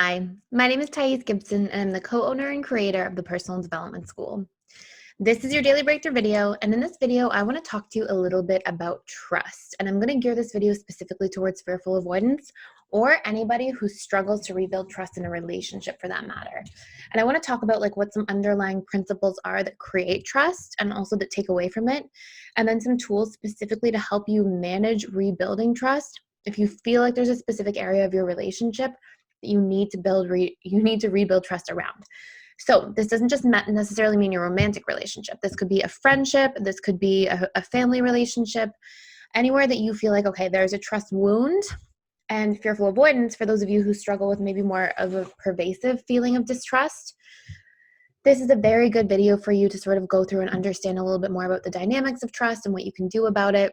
Hi, my name is Thais Gibson, and I'm the co-owner and creator of the Personal Development School. This is your daily breakthrough video, and in this video, I want to talk to you a little bit about trust. And I'm going to gear this video specifically towards fearful avoidance or anybody who struggles to rebuild trust in a relationship for that matter. And I want to talk about what some underlying principles are that create trust and also that take away from it, and then some tools specifically to help you manage rebuilding trust if you feel like there's a specific area of your relationship that you need to rebuild trust around. So this doesn't just necessarily mean your romantic relationship. This could be a friendship. This could be a family relationship, anywhere that you feel like, okay, there's a trust wound. And fearful avoidance, for those of you who struggle with maybe more of a pervasive feeling of distrust, this is a very good video for you to sort of go through and understand a little bit more about the dynamics of trust and what you can do about it,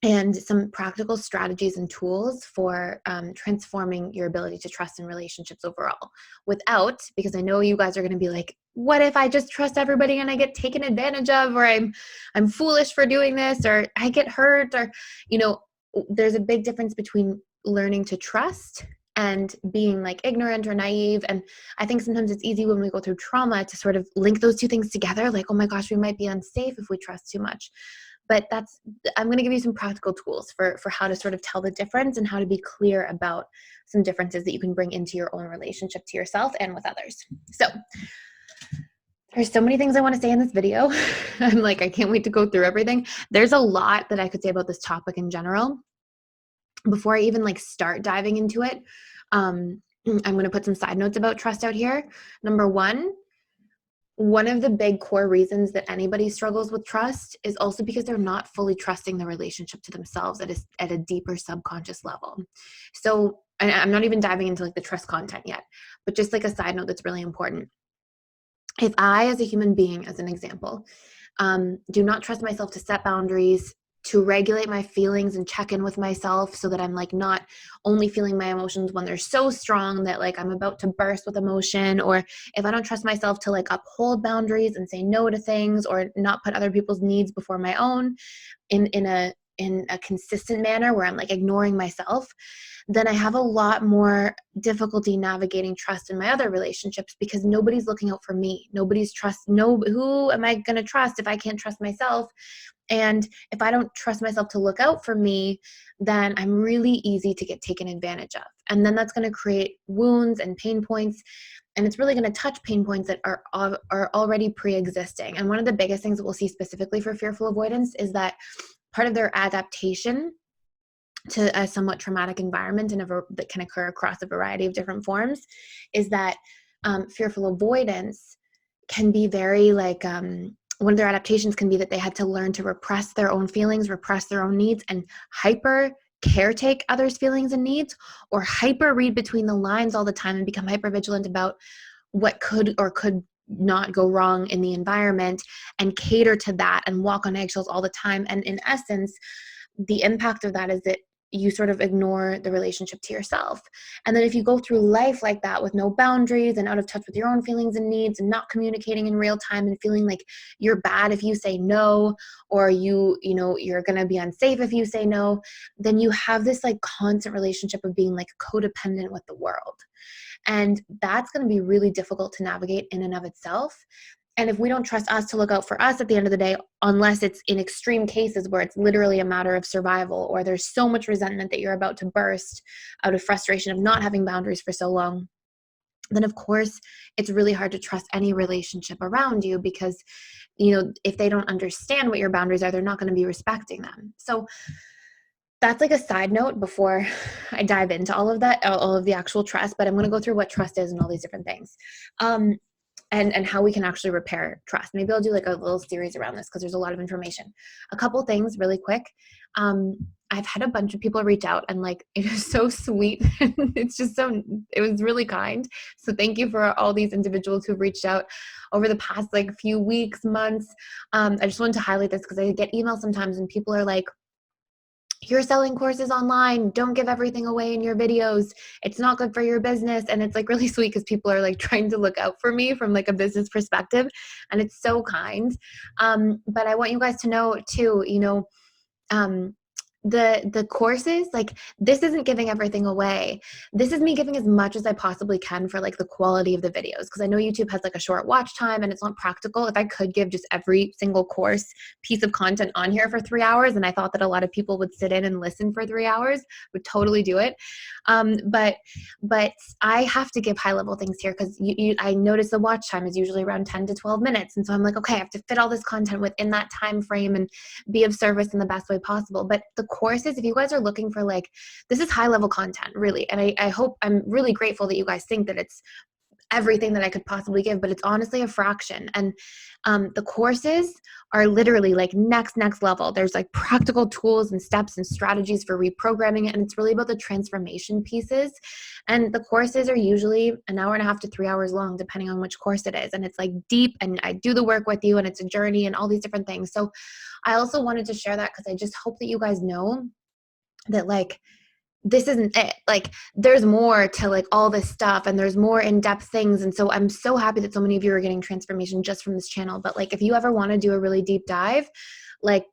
and some practical strategies and tools for transforming your ability to trust in relationships overall without, because I know you guys are going to be like, what if I just trust everybody and I get taken advantage of, or I'm foolish for doing this, or I get hurt, or, there's a big difference between learning to trust and being ignorant or naive. And I think sometimes it's easy when we go through trauma to sort of link those two things together. Like, oh my gosh, we might be unsafe if we trust too much. But I'm going to give you some practical tools for how to sort of tell the difference and how to be clear about some differences that you can bring into your own relationship to yourself and with others. So there's so many things I want to say in this video. I can't wait to go through everything. There's a lot that I could say about this topic in general. Before I even start diving into it, I'm going to put some side notes about trust out here. Number one of the big core reasons that anybody struggles with trust is also because they're not fully trusting the relationship to themselves at a deeper subconscious level. So, and I'm not even diving into the trust content yet, but just a side note that's really important. If I, as a human being, as an example, do not trust myself to set boundaries, to regulate my feelings and check in with myself so that I'm not only feeling my emotions when they're so strong that I'm about to burst with emotion, or if I don't trust myself to uphold boundaries and say no to things or not put other people's needs before my own in a consistent manner where I'm ignoring myself, then I have a lot more difficulty navigating trust in my other relationships because nobody's looking out for me. Who am I going to trust if I can't trust myself? And if I don't trust myself to look out for me, then I'm really easy to get taken advantage of. And then that's going to create wounds and pain points. And it's really going to touch pain points that are already pre-existing. And one of the biggest things that we'll see specifically for fearful avoidance is that part of their adaptation to a somewhat traumatic environment that can occur across a variety of different forms is that fearful avoidance can be very one of their adaptations can be that they had to learn to repress their own feelings, repress their own needs, and hyper caretake others' feelings and needs, or hyper read between the lines all the time and become hyper vigilant about what could or could not go wrong in the environment and cater to that and walk on eggshells all the time. And in essence, the impact of that is that you sort of ignore the relationship to yourself. And then if you go through life like that with no boundaries and out of touch with your own feelings and needs and not communicating in real time and feeling like you're bad if you say no, or you're going to be unsafe if you say no, then you have this constant relationship of being codependent with the world. And that's going to be really difficult to navigate in and of itself. And if we don't trust us to look out for us at the end of the day, unless it's in extreme cases where it's literally a matter of survival, or there's so much resentment that you're about to burst out of frustration of not having boundaries for so long, then of course it's really hard to trust any relationship around you because, if they don't understand what your boundaries are, they're not going to be respecting them. So that's a side note before I dive into all of that, all of the actual trust, but I'm going to go through what trust is and all these different things. And how we can actually repair trust. Maybe I'll do a little series around this because there's a lot of information. A couple things really quick. I've had a bunch of people reach out and it is so sweet. It was really kind. So thank you for all these individuals who've reached out over the past few weeks, months. I just wanted to highlight this because I get emails sometimes and people are like, you're selling courses online. Don't give everything away in your videos. It's not good for your business. And it's really sweet because people are trying to look out for me from a business perspective. And it's so kind. But I want you guys to know too, the courses, like, this isn't giving everything away. This is me giving as much as I possibly can for like the quality of the videos, because I know YouTube has like a short watch time and it's not practical. If I could give just every single course piece of content on here for 3 hours, and I thought that a lot of people would sit in and listen for 3 hours, would totally do it. But I have to give high level things here, because I notice the watch time is usually around 10 to 12 minutes, and so I'm like, okay, I have to fit all this content within that time frame and be of service in the best way possible. But the courses, if you guys are looking for like, this is high level content, really. And I hope, I'm really grateful that you guys think that it's everything that I could possibly give, but it's honestly a fraction. And the courses are literally like next level. There's like practical tools and steps and strategies for reprogramming it. And it's really about the transformation pieces. And the courses are usually an hour and a half to 3 hours long, depending on which course it is. And it's like deep, and I do the work with you, and it's a journey and all these different things. So I also wanted to share that, because I just hope that you guys know that, like, this isn't it. Like, there's more to like all this stuff, and there's more in-depth things. And so I'm so happy that so many of you are getting transformation just from this channel. But like, if you ever want to do a really deep dive, like,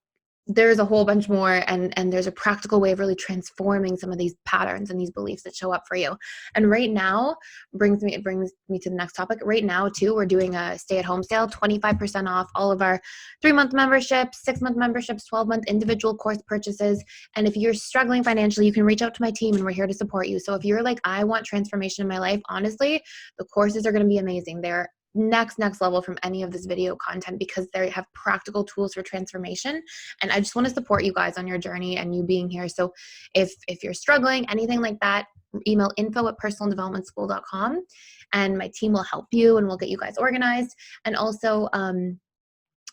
there's a whole bunch more, and there's a practical way of really transforming some of these patterns and these beliefs that show up for you. And right now it brings me to the next topic. Right now too, we're doing a stay-at-home sale, 25% off all of our 3-month memberships, 6-month memberships, 12-month individual course purchases. And if you're struggling financially, you can reach out to my team, and we're here to support you. So if you're like, I want transformation in my life, honestly, the courses are going to be amazing. They're next level from any of this video content, because they have practical tools for transformation. And I just want to support you guys on your journey and you being here. So if you're struggling, anything like that, email info@personaldevelopmentschool.com, and my team will help you and we'll get you guys organized. And also,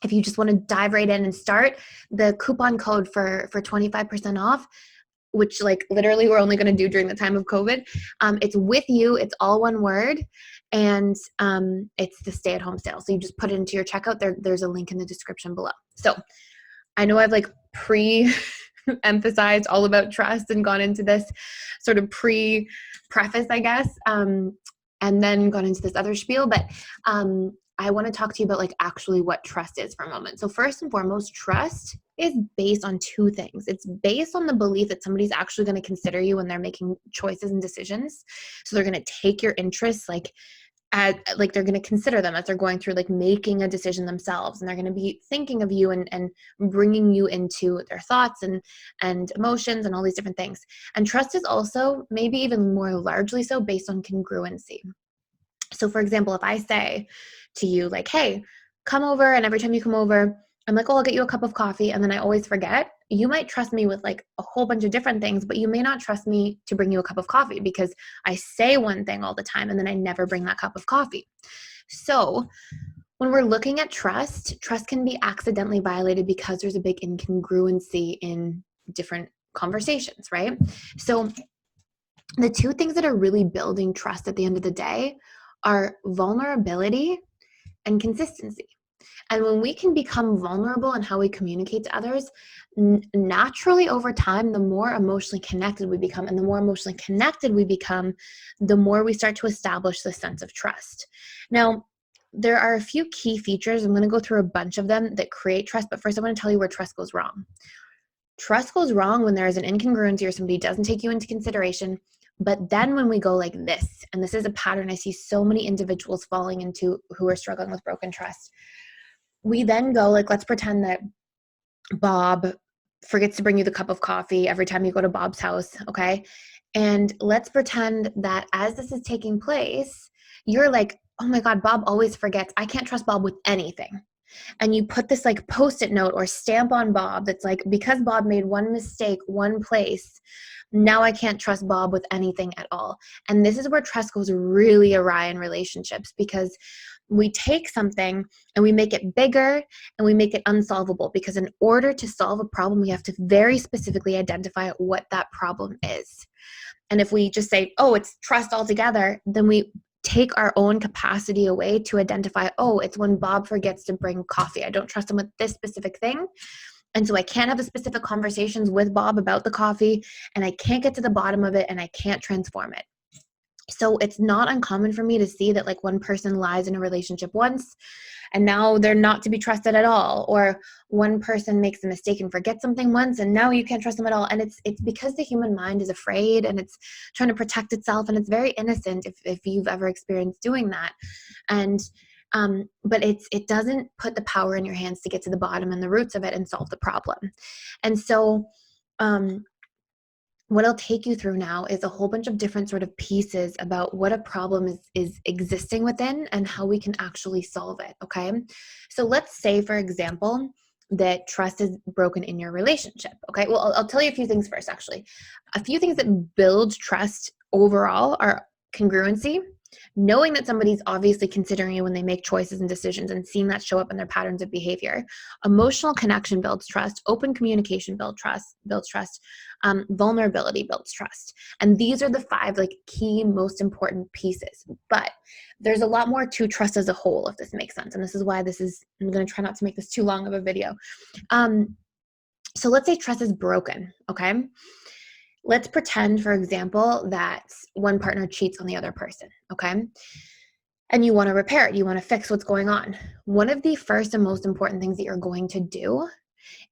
if you just want to dive right in and start, the coupon code for 25% off, which like literally we're only going to do during the time of COVID. It's with you. It's all one word. And it's the stay-at-home sale. So you just put it into your checkout. There's a link in the description below. So I know I've like emphasized all about trust and gone into this sort of preface, I guess, and then gone into this other spiel. But I want to talk to you about like actually what trust is for a moment. So first and foremost, trust is based on two things. It's based on the belief that somebody's actually going to consider you when they're making choices and decisions. So they're going to take your interests like they're going to consider them as they're going through like making a decision themselves, and they're going to be thinking of you and bringing you into their thoughts and emotions and all these different things. And trust is also maybe even more largely so based on congruency. So for example, if I say to you like, hey, come over, and every time you come over, I'm like, oh, I'll get you a cup of coffee, and then I always forget, you might trust me with like a whole bunch of different things, but you may not trust me to bring you a cup of coffee, because I say one thing all the time and then I never bring that cup of coffee. So when we're looking at trust can be accidentally violated because there's a big incongruency in different conversations, right? So the two things that are really building trust at the end of the day are vulnerability and consistency. And when we can become vulnerable in how we communicate to others, naturally over time, the more emotionally connected we become. And the more emotionally connected we become, the more we start to establish the sense of trust. Now, there are a few key features. I'm going to go through a bunch of them that create trust. But first, I want to tell you where trust goes wrong. Trust goes wrong when there is an incongruency or somebody doesn't take you into consideration. But then when we go like this, and this is a pattern I see so many individuals falling into who are struggling with broken trust, we then go like, let's pretend that Bob forgets to bring you the cup of coffee every time you go to Bob's house, okay? And let's pretend that as this is taking place, you're like, oh my God, Bob always forgets. I can't trust Bob with anything. And you put this like Post-it note or stamp on Bob that's like, because Bob made one mistake, one place, now I can't trust Bob with anything at all. And this is where trust goes really awry in relationships, because we take something and we make it bigger and we make it unsolvable, because in order to solve a problem, we have to very specifically identify what that problem is. And if we just say, oh, it's trust altogether, then we take our own capacity away to identify, oh, it's when Bob forgets to bring coffee. I don't trust him with this specific thing. And so I can't have the specific conversations with Bob about the coffee, and I can't get to the bottom of it, and I can't transform it. So it's not uncommon for me to see that like one person lies in a relationship once and now they're not to be trusted at all, or one person makes a mistake and forgets something once and now you can't trust them at all. And it's because the human mind is afraid and it's trying to protect itself, and it's very innocent if you've ever experienced doing that. And but it doesn't put the power in your hands to get to the bottom and the roots of it and solve the problem. And so what I'll take you through now is a whole bunch of different sort of pieces about what a problem is existing within and how we can actually solve it, okay? So let's say, for example, that trust is broken in your relationship, okay? Well, I'll tell you a few things first, actually. A few things that build trust overall are congruency, knowing that somebody's obviously considering you when they make choices and decisions and seeing that show up in their patterns of behavior. Emotional connection builds trust. Open communication builds trust. Vulnerability builds trust. And these are the 5 like key, most important pieces. But there's a lot more to trust as a whole, if this makes sense. And this is why I'm going to try not to make this too long of a video. So let's say trust is broken, okay? Let's pretend, for example, that one partner cheats on the other person, okay? And you want to repair it. You want to fix what's going on. One of the first and most important things that you're going to do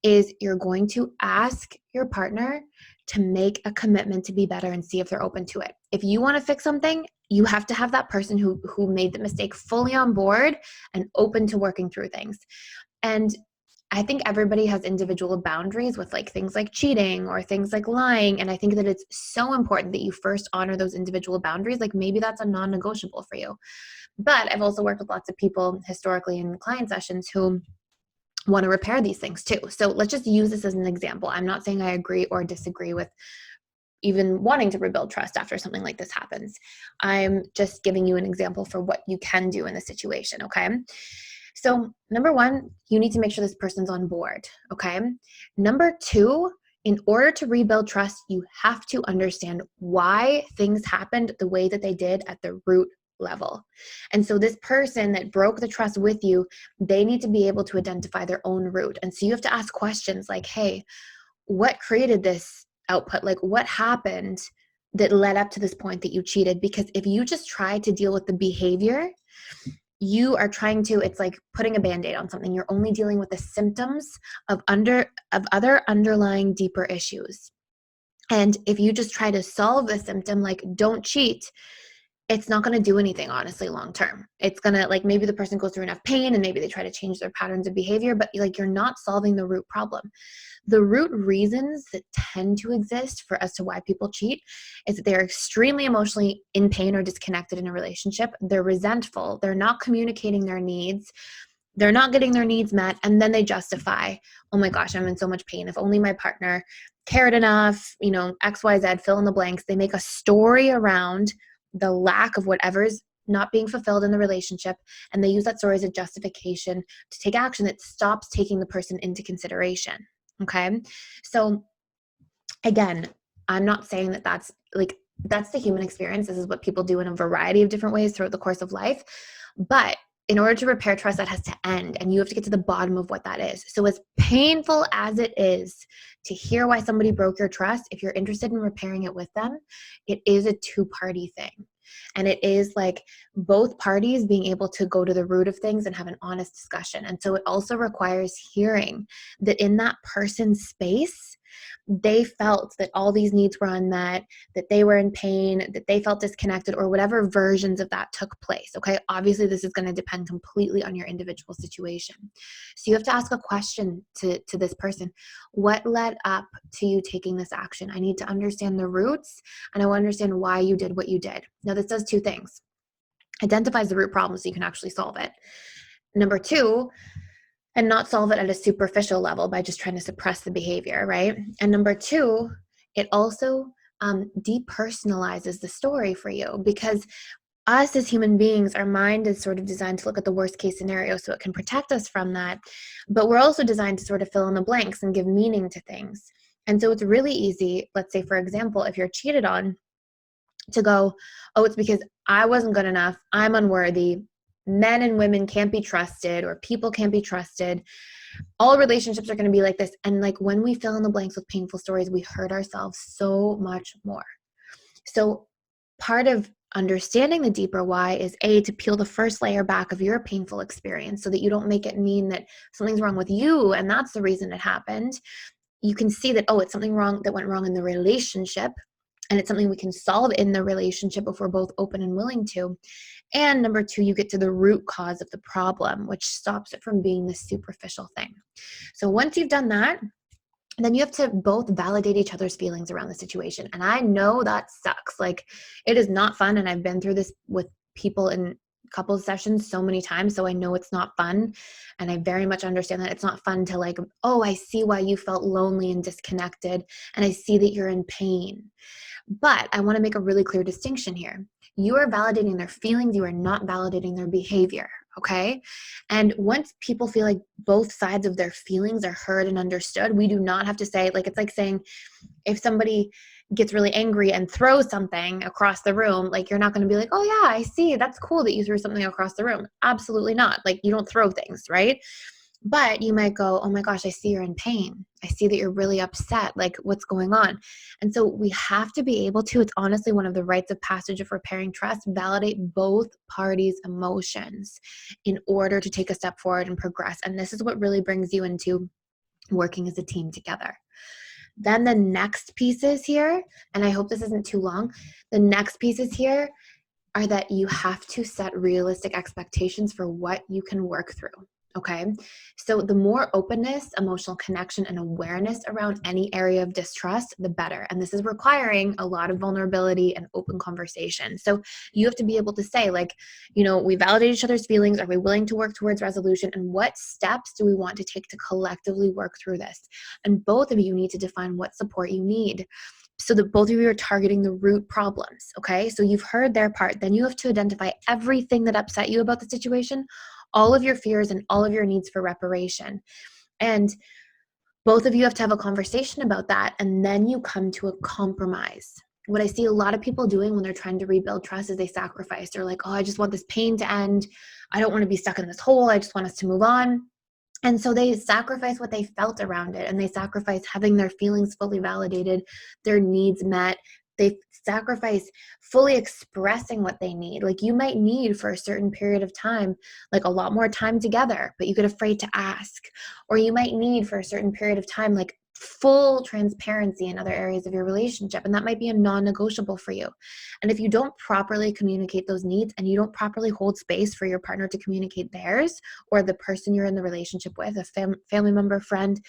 is you're going to ask your partner to make a commitment to be better and see if they're open to it. If you want to fix something, you have to have that person who made the mistake fully on board and open to working through things. And I think everybody has individual boundaries with like things like cheating or things like lying. And I think that it's so important that you first honor those individual boundaries. Like maybe that's a non-negotiable for you. But I've also worked with lots of people historically in client sessions who want to repair these things too. So let's just use this as an example. I'm not saying I agree or disagree with even wanting to rebuild trust after something like this happens. I'm just giving you an example for what you can do in the situation, okay? So number 1, you need to make sure this person's on board, okay? Number 2, in order to rebuild trust, you have to understand why things happened the way that they did at the root level. And so this person that broke the trust with you, they need to be able to identify their own root. And so you have to ask questions like, hey, what created this output? Like what happened that led up to this point that you cheated? Because if you just try to deal with the behavior, you are trying to, it's like putting a Band-Aid on something. You're only dealing with the symptoms of other underlying deeper issues. And if you just try to solve the symptom, like don't cheat, it's not going to do anything, honestly, long term. It's going to, like, maybe the person goes through enough pain and maybe they try to change their patterns of behavior, but like you're not solving the root problem. The root reasons that tend to exist for as to why people cheat is that they're extremely emotionally in pain or disconnected in a relationship. They're resentful. They're not communicating their needs. They're not getting their needs met. And then they justify, oh my gosh, I'm in so much pain. If only my partner cared enough, X, Y, Z, fill in the blanks. They make a story around the lack of whatever's not being fulfilled in the relationship, and they use that story as a justification to take action that stops taking the person into consideration. Okay, so again, I'm not saying that that's the human experience. This is what people do in a variety of different ways throughout the course of life. But in order to repair trust, that has to end, and you have to get to the bottom of what that is. So as painful as it is to hear why somebody broke your trust, if you're interested in repairing it with them, it is a 2-party thing. And it is like both parties being able to go to the root of things and have an honest discussion. And so it also requires hearing that in that person's space, they felt that all these needs were unmet, that they were in pain, that they felt disconnected, or whatever versions of that took place. Okay, obviously this is going to depend completely on your individual situation. So you have to ask a question to this person. What led up to you taking this action? I need to understand the roots, and I want to understand why you did what you did. Now this does 2 things. Identifies the root problem so you can actually solve it. Number 2, and not solve it at a superficial level by just trying to suppress the behavior, right? And number 2, it also depersonalizes the story for you, because us as human beings, our mind is sort of designed to look at the worst case scenario so it can protect us from that. But we're also designed to sort of fill in the blanks and give meaning to things. And so it's really easy, let's say, for example, if you're cheated on, to go, oh, it's because I wasn't good enough, I'm unworthy, men and women can't be trusted, or people can't be trusted. All relationships are going to be like this. And like when we fill in the blanks with painful stories, we hurt ourselves so much more. So part of understanding the deeper why is to peel the first layer back of your painful experience so that you don't make it mean that something's wrong with you and that's the reason it happened. You can see that, it's something wrong that went wrong in the relationship, and it's something we can solve in the relationship if we're both open and willing to. And number two, you get to the root cause of the problem, which stops it from being this superficial thing. So once you've done that, then you have to both validate each other's feelings around the situation. And I know that sucks. Like, it is not fun. And I've been through this with people in couples sessions so many times. So I know it's not fun. And I very much understand that it's not fun to like, I see why you felt lonely and disconnected. And I see that you're in pain. But I want to make a really clear distinction here. You are validating their feelings. You are not validating their behavior. Okay. And once people feel like both sides of their feelings are heard and understood, we do not have to say, like, it's like saying if somebody gets really angry and throws something across the room, like, you're not going to be like, oh yeah, I see. That's cool that you threw something across the room. Absolutely not. Like, you don't throw things, right? But you might go, oh my gosh, I see you're in pain. I see that you're really upset. Like, what's going on? And so we have to be able to, it's honestly one of the rites of passage of repairing trust, validate both parties' emotions in order to take a step forward and progress. And this is what really brings you into working as a team together. Then the next pieces here, and I hope this isn't too long, the next pieces here are that you have to set realistic expectations for what you can work through. Okay. So the more openness, emotional connection, and awareness around any area of distrust, the better. And this is requiring a lot of vulnerability and open conversation. So you have to be able to say, like, we validate each other's feelings. Are we willing to work towards resolution? And what steps do we want to take to collectively work through this? And both of you need to define what support you need, so that both of you are targeting the root problems, okay? So you've heard their part. Then you have to identify everything that upset you about the situation, all of your fears and all of your needs for reparation. And both of you have to have a conversation about that, and then you come to a compromise. What I see a lot of people doing when they're trying to rebuild trust is they sacrifice. They're like, I just want this pain to end. I don't want to be stuck in this hole. I just want us to move on. And so they sacrifice what they felt around it, and they sacrifice having their feelings fully validated, their needs met. They sacrifice fully expressing what they need. Like, you might need for a certain period of time, like a lot more time together, but you get afraid to ask. Or you might need for a certain period of time, like full transparency in other areas of your relationship. And that might be a non-negotiable for you. And if you don't properly communicate those needs and you don't properly hold space for your partner to communicate theirs, or the person you're in the relationship with, a family member, friend,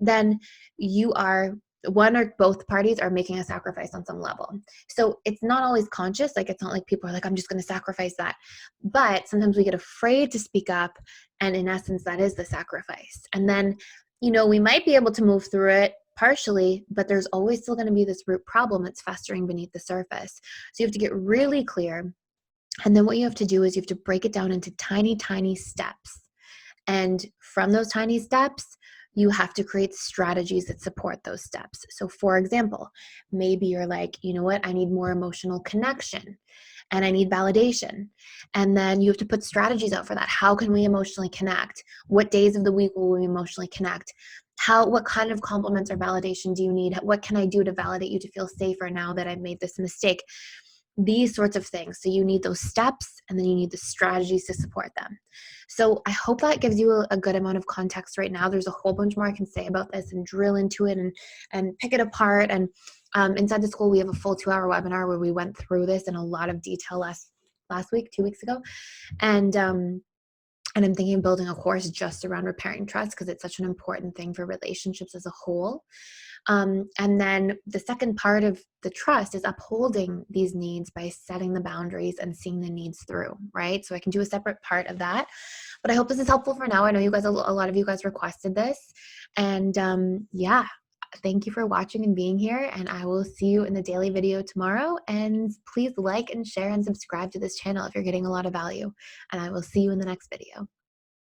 then you are, one or both parties are making a sacrifice on some level. So it's not always conscious. Like, it's not like people are like, I'm just going to sacrifice that. But sometimes we get afraid to speak up. And in essence, that is the sacrifice. And then, we might be able to move through it partially, but there's always still going to be this root problem that's festering beneath the surface. So you have to get really clear. And then what you have to do is you have to break it down into tiny, tiny steps. And from those tiny steps, you have to create strategies that support those steps. So for example, maybe you're like, you know what, I need more emotional connection and I need validation. And then you have to put strategies out for that. How can we emotionally connect? What days of the week will we emotionally connect? What kind of compliments or validation do you need? What can I do to validate you to feel safer now that I've made this mistake? These sorts of things. So you need those steps, and then you need the strategies to support them. So I hope that gives you a good amount of context right now. There's a whole bunch more I can say about this and drill into it and pick it apart. And inside the school, we have a full 2-hour webinar where we went through this in a lot of detail last week, 2 weeks ago. And I'm thinking of building a course just around repairing trust, because it's such an important thing for relationships as a whole. And then the second part of the trust is upholding these needs by setting the boundaries and seeing the needs through, right? So I can do a separate part of that. But I hope this is helpful for now. I know you guys, a lot of you guys requested this. And yeah, thank you for watching and being here. And I will see you in the daily video tomorrow. And please like and share and subscribe to this channel if you're getting a lot of value. And I will see you in the next video.